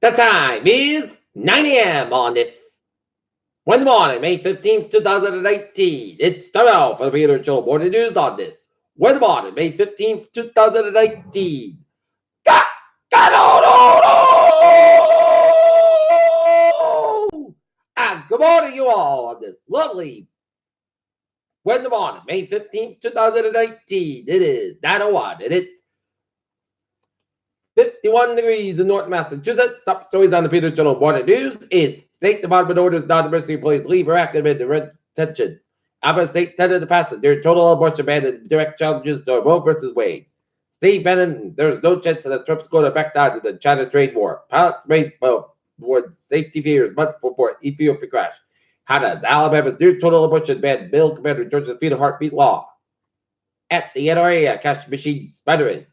The time is 9 a.m. on this Wednesday morning, May 15th, 2019. It's time now for the Peter Show Morning News on this Wednesday morning, May 15th, 2019. And good morning, you all, on this lovely Wednesday morning, May 15th, 2019. It is 9:01 and it's 51 degrees in North Massachusetts. Top stories on the Peter Channel Morning News is State Department orders non-emergency employees leave or activate the retention. Alabama State Senate to pass their total abortion ban and direct challenges to Roe versus Wade. Steve Bannon, there's no chance that Trump's going to back down to the China trade war. Pilots raised towards safety fears months before Ethiopia crash. How does Alabama's near total abortion ban bill compared to Georgia's fetal heartbeat law? At the NRA, a cash machine spider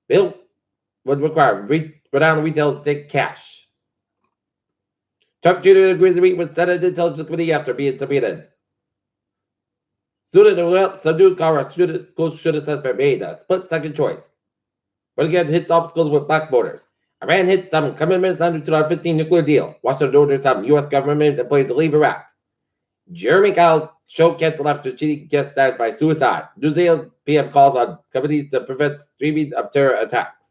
bill would require renowned retailers to take cash. Trump Jr. agrees to meet with Senate Intelligence Committee after being subpoenaed. Student who helped subdue Colorado school should assessment made a split second choice. But again, hits obstacles with black voters. Iran hits some commitments under 2015 nuclear deal. Washington orders some U.S. government employees to leave Iraq. Jeremy Kyle show canceled after cheating guest dies by suicide. New Zealand PM calls on companies to prevent streaming of terror attacks.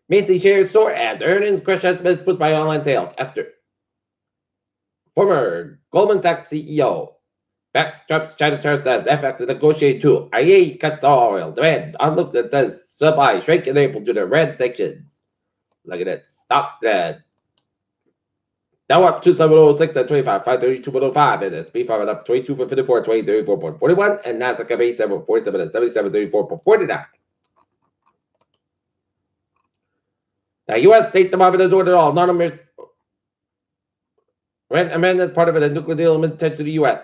Macy shares soar as earnings crush estimates pushed by online sales after former Goldman Sachs CEO backs Trump's China tariffs as FX a negotiating tool. IEA cuts oil demand. Outlook that says supply shrink in April due to red sanctions. Look at it. Stocks dead. Dow up 2706 at 25, 532.05, and SP 5 up 22.54, 2034.41, and Nasdaq up 87.47 at 77.34.49. The U.S. State Department has ordered all non-American amendments part of a nuclear deal limited to the U.S.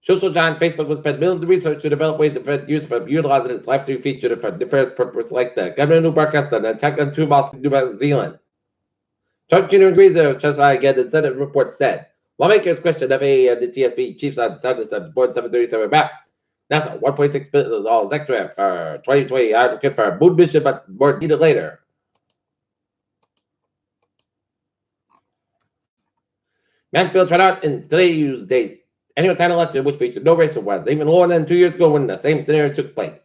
Social giant Facebook will spend millions of research to develop ways to prevent use from utilizing its live stream feature for nefarious purposes like the government who broadcast an attack on two mosques in New Zealand. Trump Jr. agrees to testify again, the Senate report said. Lawmakers questioned FAA and the TSP chiefs on Senate Board 737 Max. NASA $1.6 billion extra for 2020 advocate for a moon mission, but more needed later. Mansfield tried out in Tuesday's annual town election, which featured no racial was even lower than 2 years ago when the same scenario took place.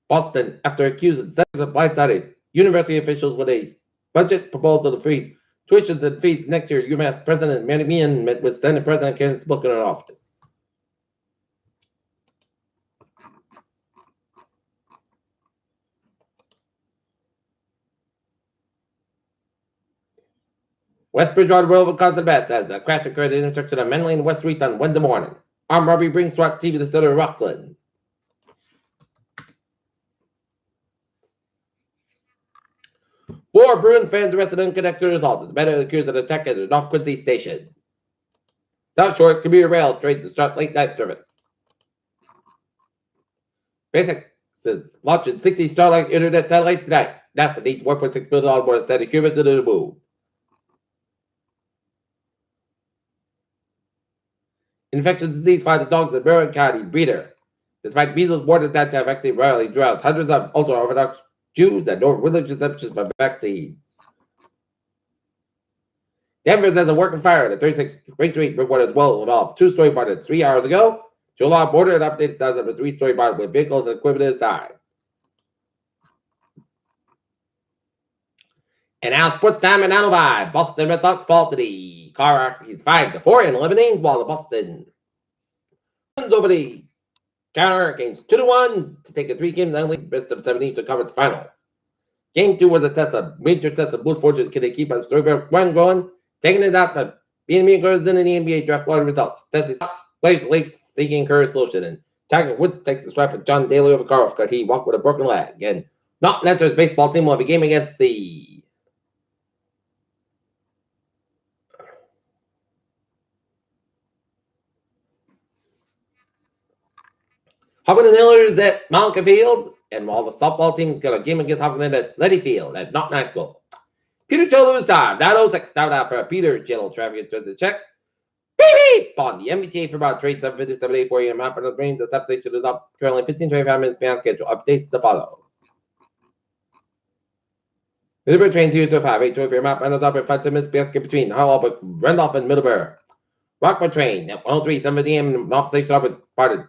Boston, after accusing senators of blindsided university officials with a budget proposal to freeze tuitions and fees next year, UMass President Manny Meehan met with Senate President Kenneth Booker in office. West Bridgewater Road will cause the best as the crash occurred at the intersection of Menley and West Streets on Wednesday morning. Armed robbery brings SWAT team to the city of Rockland. Four Bruins fans arrested and connected to the result. The matter accused of an attack at the North Quincy station. South Shore commuter rail trains to start late night service. SpaceX is launching 60 Starlink internet satellites tonight. NASA needs $1.6 billion more to send a human to the moon. Infectious disease finds the dogs in Marin County breeder. Despite measles, mortars, anti-vaccine rarely draws hundreds of ultra-Orthodox Jews and no religious exemptions from vaccines. Denver says a working fire at 36 Spring Street reported as well involved two-story barn 3 hours ago. To allow border and updated status of a three-story barn with vehicles and equipment inside. And now sports time at 9:05. Boston Red Sox fall to the car. He's 5-4 in 11 innings, while the Boston wins over the Carolina Hurricanes 2-1 to take a 3-game lead best of 17 to conference finals. Game 2 was a major test of Bulls' fortune. Can they keep on server one going? Taking it out, but being me girls in the NBA draft lottery results. Test is hot. Players leaks seeking Curry's solution. And Tiger Woods takes a swipe at John Daly over Carl because he walked with a broken leg. And not Lancers baseball team will have a game against the Huffington Hillers at Malka Field. And while the softball team's got a game against Huffington at Letty Field at Not Night School. Peter Cholu's time. That 06 start out for Peter Jello traffic to the check. Beep on the MBTA for about trade 757 a map on the brain. The substation is up currently 15-25 minutes behind schedule. Updates to follow. Middlebury train 025 824 map and up at 5 minutes basket between Hull Randolph and Middlebury. Rockford train at 103 7 a.m. North station up at parted.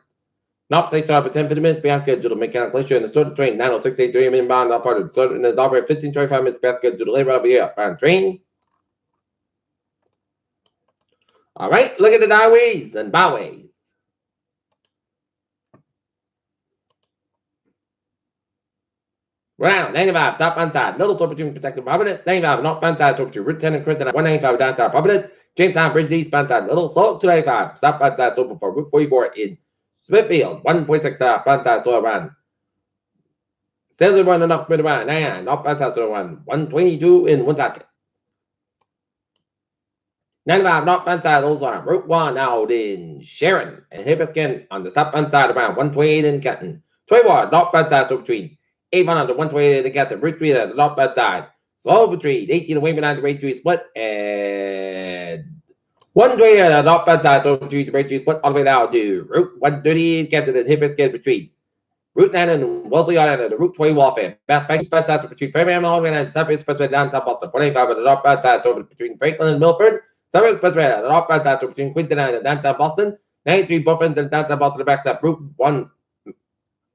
North station up at 10 minutes behind schedule. Mechanical issue and the start train 90683 inbound up parted. Certain is over at 15-25 minutes past schedule to labor over here on train. All right, look at the highways and byways. Round 95, stop on side. Little slope between protected Providence. 95, northbound side, slope to Route 10 and Clinton. 195, downtown Providence. Jamestown Bridge eastbound side. Little slope 295, stop on side, slope for Route 44 in Smithfield. 1.6 southbound side, slope around. Sales run enough Smith around. 99, northbound side, slope around. 122 in Woonsocket. 95 northbound side, also on Route 1 out in Sharon and Hibiskin on the southbound side around 128 in Kenton. 21 northbound side, so between Avon on the 128 in Kenton. Route 3 at the northbound side. So between 18 and Wayman on the Route 3 split and 128 at the northbound side, so between the Route 3 split all the way down to Route 130 in Kenton and Hibiskin between Route 9 and Wellesley Island and the Route 20 Warfare. Best bank side, so between Framingham and Albany and South Expressway downtown Boston. 185 at the northbound side, so between Franklin and Milford. Summers Expressway at the northbound side between Quinton and downtown Boston. 93 Buffins and downtown Boston back to Route 1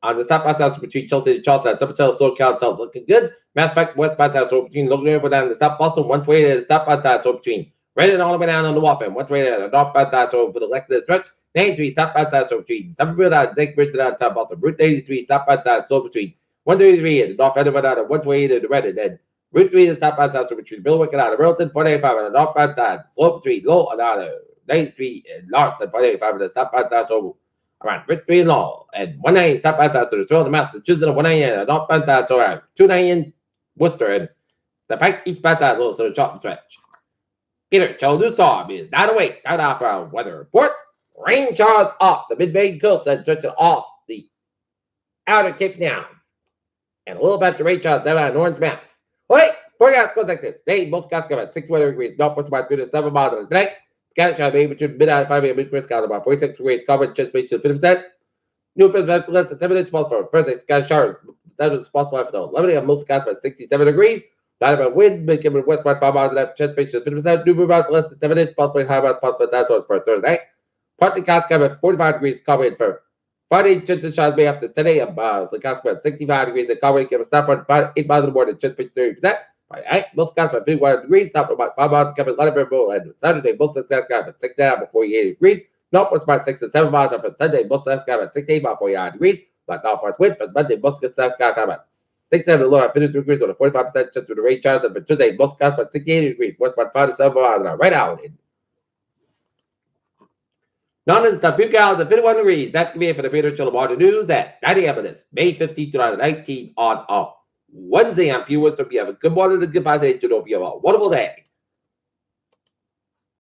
on the southbound side between Chelsea and Charleston. Summertown, SoCal, Tells looking good. Mass back westbound side so between Logan River down the South Boston. 128 at the southbound side so between Reddit all the way down on the Wharf. 128 at the northbound side so for the Lexus stretch. 93 southbound side so between Summerville down Zake Bridge downtown Boston. Route 83 southbound side so between 133 at the north end of it out of 128 at the Reddit. And Route 3 is southbound side, so between Billwick and out of Burlington, 485 on the northbound side, slope between Low and out of 93 and Lawrence and 485 on the southbound side, so around Route 3 and Law, and 190 southbound side, so the Thrill of Massachusetts, and 190 on the northbound side, so around 290 in Worcester, and the Pike eastbound side, so the Charlton stretch. Peter Cholu's storm is 908, time off our weather report. Rain showers off the mid-Maine coast and stretching off the outer Cape Downs, and a little bit of rain showers down on Orange Mass. Wait, forecast goes like this. Today, most skies come at 6 weather degrees, northwest about 3 to 7 miles on the day. Sky shall be between mid and 5 a.m. Midwest skies about 46 degrees, covered chance range to 50%. New percent less than 7 inches possible. Thursday, sky showers. That is possible after 11 a.m. Most skies about 67 degrees. Light about wind, mid coming west by 5 miles an hour, chance range to 50%. New about less than 7 inches, possibly high amounts possible. That's what's for Thursday. Partly clouds come at 45 degrees, covered for Friday, chances showers may after 10 a.m. So clouds about 65 degrees, and covered give a stop for 8 miles in the morning, chance range 30%. Right, most skies about 51 degrees, stop about 5 miles, coming Letterbury and Saturday, most skies about 6 about 48 degrees, northwest about 6 and 7 miles up on Sunday, most skies about 68 about 49 degrees, but northwest wind, but Monday, most skies about 6 7 low at 52 degrees with a 45% chance of the rain showers, and for Tuesday, most skies about 68 degrees, west about 5 to 7 miles right out. None in Topeka at 51 degrees. That's going to be it for the Peter Chilwater News at 9 a.m. this May 15, 2019 on Wednesday. I'm Peter Woodson. You have a good morning and goodbye. You hope you have a wonderful day.